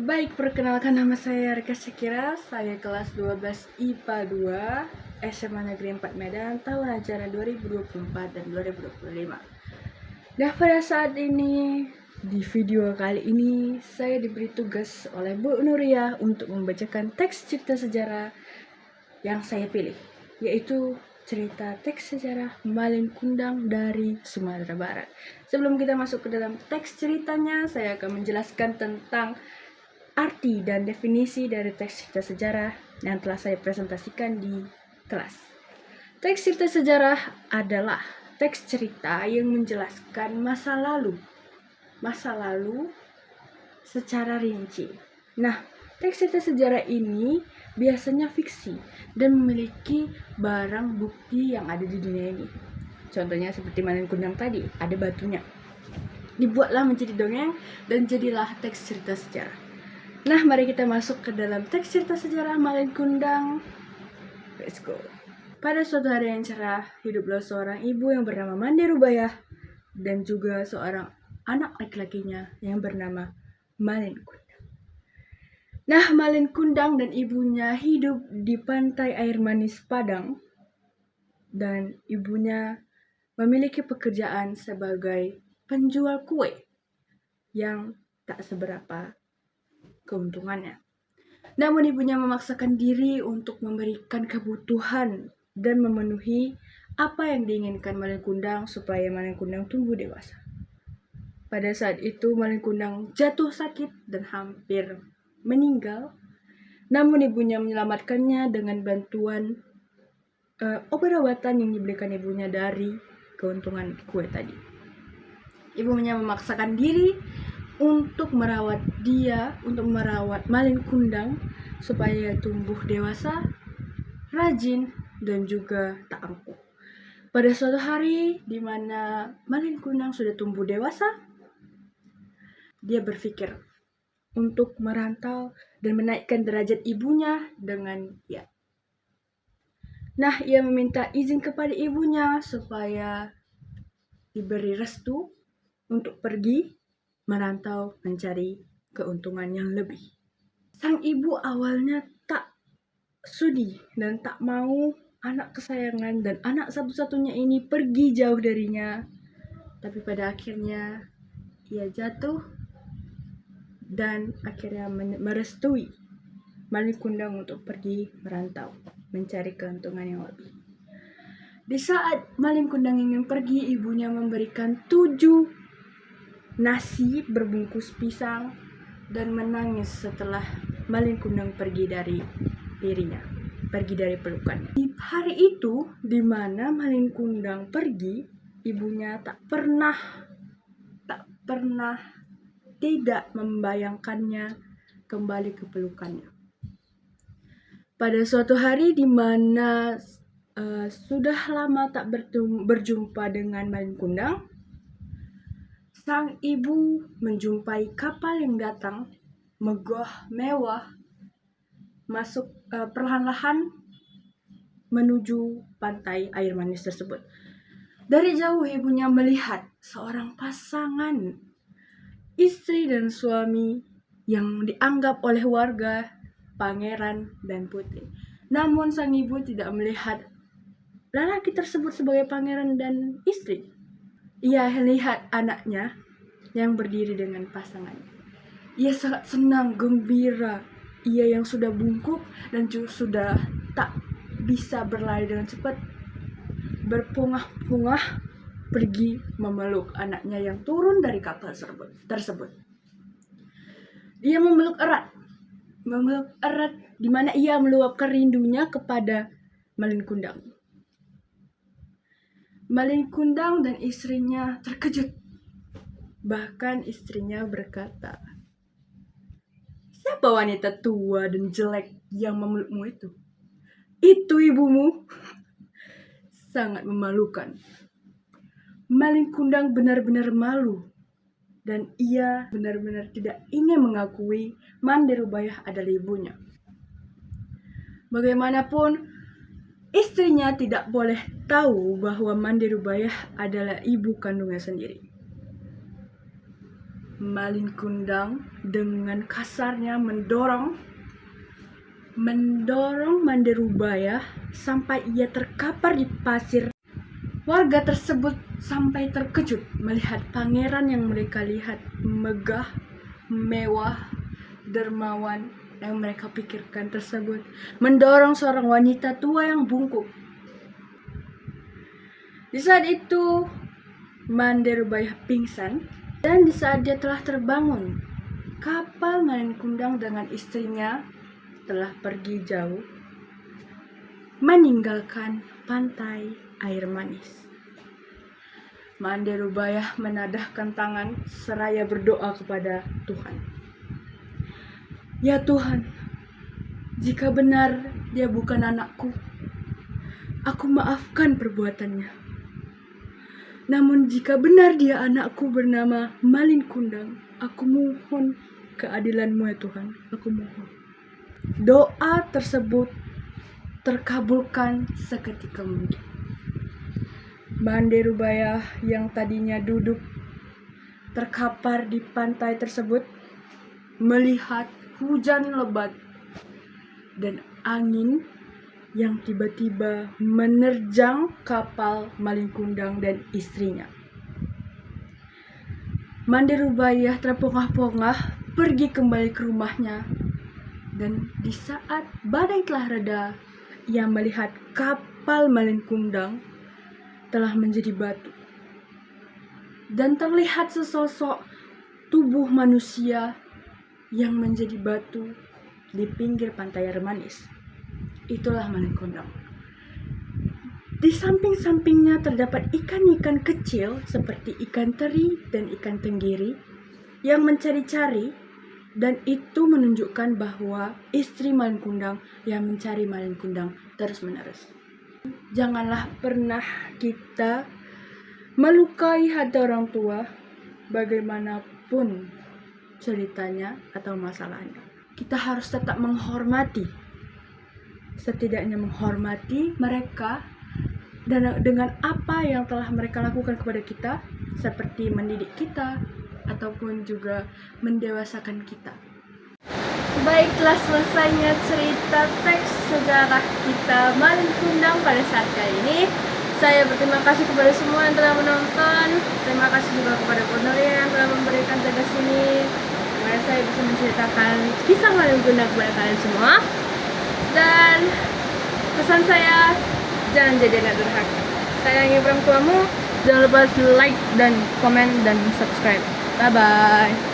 Baik, perkenalkan nama saya Rika Syakira. Saya kelas 12 IPA 2 SMA Negeri 4 Medan, tahun ajaran 2024 dan 2025. Nah, pada saat ini, di video kali ini, saya diberi tugas oleh Bu Nuria untuk membacakan teks cerita sejarah yang saya pilih, yaitu cerita teks sejarah Malin Kundang dari Sumatera Barat. Sebelum kita masuk ke dalam teks ceritanya, saya akan menjelaskan tentang arti dan definisi dari teks cerita sejarah yang telah saya presentasikan di kelas. Teks cerita sejarah adalah teks cerita yang menjelaskan masa lalu secara rinci. Nah, teks cerita sejarah ini biasanya fiksi dan memiliki barang bukti yang ada di dunia ini. Contohnya seperti Malin Kundang tadi, ada batunya. Dibuatlah menjadi dongeng dan jadilah teks cerita sejarah. Nah, mari kita masuk ke dalam teks cerita sejarah Malin Kundang. Let's go. Pada suatu hari yang cerah, hiduplah seorang ibu yang bernama Mande Rubayah dan juga seorang anak laki-lakinya yang bernama Malin Kundang. Nah, Malin Kundang dan ibunya hidup di pantai air manis Padang, dan ibunya memiliki pekerjaan sebagai penjual kue yang tak seberapa keuntungannya. Namun ibunya memaksakan diri untuk memberikan kebutuhan dan memenuhi apa yang diinginkan Malin Kundang supaya Malin Kundang tumbuh dewasa. Pada saat itu Malin Kundang jatuh sakit dan hampir meninggal. Namun ibunya menyelamatkannya dengan bantuan obat-obatan yang diberikan ibunya dari keuntungan kue tadi. Ibunya memaksakan diri untuk merawat Malin Kundang supaya tumbuh dewasa, rajin, dan juga tak angkuh. Pada suatu hari di mana Malin Kundang sudah tumbuh dewasa, dia berpikir untuk merantau dan menaikkan derajat ibunya dengan ia. Nah, ia meminta izin kepada ibunya supaya diberi restu untuk pergi merantau mencari keuntungan yang lebih. Sang ibu awalnya tak sudi dan tak mau anak kesayangan dan anak satu-satunya ini pergi jauh darinya. Tapi pada akhirnya ia jatuh dan akhirnya merestui Malin Kundang untuk pergi merantau mencari keuntungan yang lebih. Di saat Malin Kundang ingin pergi, ibunya memberikan 7 nasi berbungkus pisang dan menangis setelah Malin Kundang pergi dari dirinya, pergi dari pelukannya. Di hari itu, di mana Malin Kundang pergi, ibunya tak pernah tidak membayangkannya kembali ke pelukannya. Pada suatu hari di mana sudah lama tak berjumpa dengan Malin Kundang, sang ibu menjumpai kapal yang datang megah mewah masuk perlahan-lahan menuju pantai air manis tersebut. Dari jauh ibunya melihat seorang pasangan istri dan suami yang dianggap oleh warga pangeran dan putri. Namun sang ibu tidak melihat lelaki tersebut sebagai pangeran dan istri. Ia melihat anaknya yang berdiri dengan pasangannya. Ia sangat senang, gembira. Ia yang sudah bungkuk dan sudah tak bisa berlari dengan cepat, berpungah-pungah pergi memeluk anaknya yang turun dari kapal tersebut. Ia memeluk erat di mana ia meluapkan rindunya kepada Malin Kundang. Malin Kundang dan istrinya terkejut. Bahkan istrinya berkata, "Siapa wanita tua dan jelek yang memelukmu itu?" "Itu ibumu." Sangat memalukan. Malin Kundang benar-benar malu dan ia benar-benar tidak ingin mengakui Mande Rubayah adalah ibunya. Bagaimanapun, istrinya tidak boleh tahu bahwa Mande Rubayah adalah ibu kandungnya sendiri. Malin Kundang dengan kasarnya mendorong Manderubaya sampai ia terkapar di pasir. Warga tersebut sampai terkejut melihat pangeran yang mereka lihat megah, mewah, dermawan yang mereka pikirkan tersebut mendorong seorang wanita tua yang bungkuk. Di saat itu Manderubaya pingsan, dan di saat dia telah terbangun, kapal Malin Kundang dengan istrinya telah pergi jauh meninggalkan pantai air manis. Manderubaya menadahkan tangan seraya berdoa kepada Tuhan. Ya Tuhan, jika benar dia bukan anakku, aku maafkan perbuatannya. Namun jika benar dia anakku bernama Malin Kundang, aku mohon keadilan-Mu ya Tuhan, aku mohon. Doa tersebut terkabulkan seketika mungkin. Manderubaya yang tadinya duduk terkapar di pantai tersebut melihat hujan lebat dan angin yang tiba-tiba menerjang kapal Malin Kundang dan istrinya. Manderubaya terpongah-pongah pergi kembali ke rumahnya, dan di saat badai telah reda, ia melihat kapal Malin Kundang telah menjadi batu, dan terlihat sesosok tubuh manusia yang menjadi batu di pinggir pantai air manis. Itulah Malin Kundang. Di samping-sampingnya terdapat ikan-ikan kecil seperti ikan teri dan ikan tenggiri yang mencari-cari, dan itu menunjukkan bahwa istri Malin Kundang yang mencari Malin Kundang terus-menerus. Janganlah pernah kita melukai hati orang tua bagaimanapun ceritanya atau masalahnya. Kita harus tetap menghormati, setidaknya menghormati mereka dan dengan apa yang telah mereka lakukan kepada kita, seperti mendidik kita ataupun juga mendewasakan kita. Baiklah, selesainya cerita teks sejarah kita Malin Kundang pada saat kali ini. Saya berterima kasih kepada semua yang telah menonton. Terima kasih juga kepada Cornelia yang telah memberikan tugas ini, dimana saya bisa menceritakan kisah Malin Kundang kepada kalian semua. Dan pesan saya, jangan jadi anak durhaka. Sayangi orang tuamu. Jangan lupa like dan komen dan subscribe. Bye bye.